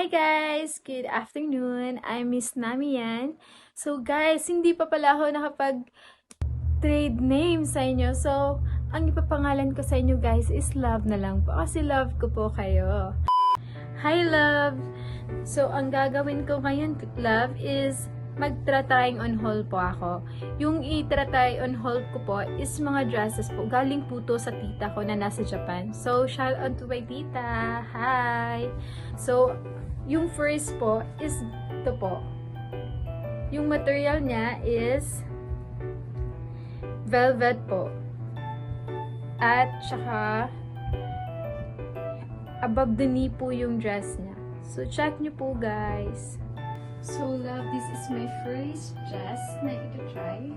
Hi guys! Good afternoon. I'm Miss Nami yan. So guys, hindi pa pala ako nakapag-trade name sa inyo. So, ang ipapangalan ko sa inyo guys is Love na lang po. Kasi love ko po kayo. Hi Love! So, ang gagawin ko ngayon, Love, is mag-try on haul po ako. Yung i-try on haul ko po is mga dresses po. Galing po to sa tita ko na nasa Japan. So, shout out to my tita. Hi! So, yung first po is ito po. Yung material niya is velvet po. At saka above the knee po yung dress niya. So, check nyo po guys. So, love, this is my first dress na ito-try.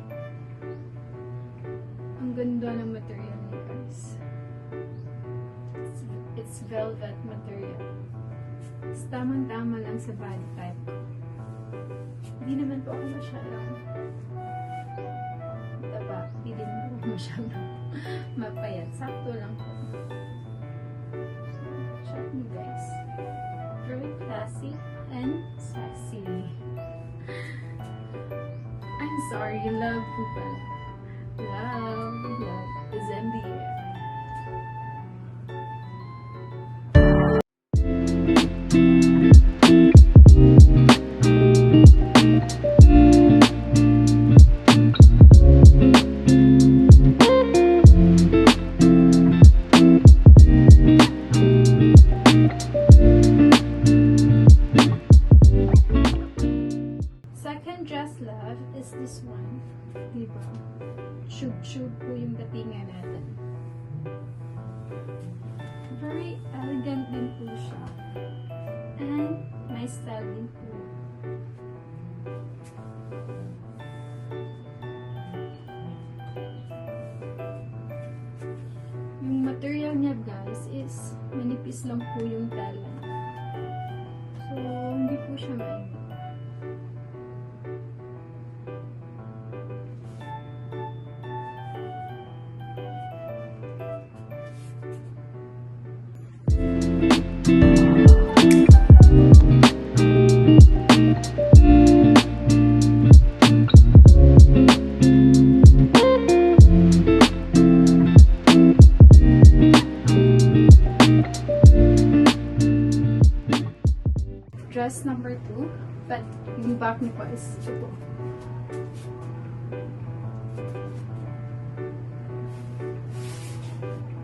Ang ganda ng material niya, guys. It's velvet material. It's tamang-tama lang sa body type ko. Hindi naman po ako masyadong taba. Hindi din po ako masyadong mapayat. Sakto lang po. Check me, guys. Very classy and sexy. I'm sorry, love po pala. Love is in the air. Dress, love, is this one. Diba? Shube po yung datingan natin. Very elegant din po siya. And my style din po. Yung material niya guys is manipis lang po yung tela. So, hindi po siya mainit. Dress number 2, but yung back niya po is ito.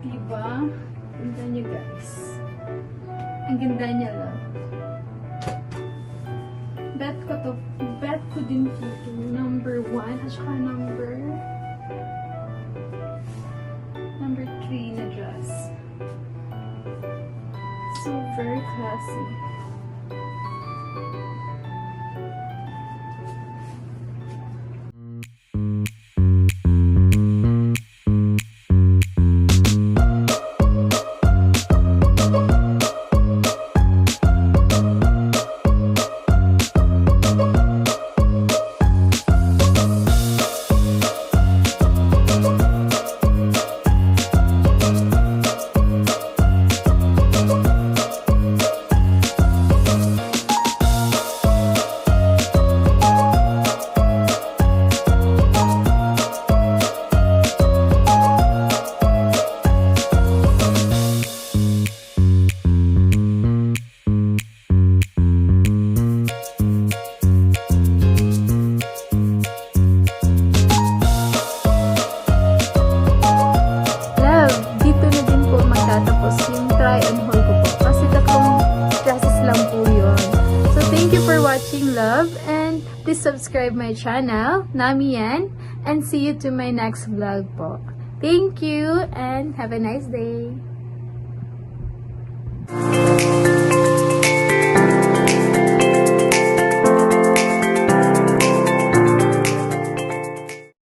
Diba? Ganda niya guys. Ang ganda niya lang. Bet ko din po ito. Number 1 at saka number 3 na dress. So very classy. Love, and please subscribe my channel, Nami yan, and see you to my next vlog po. Thank you and have a nice day.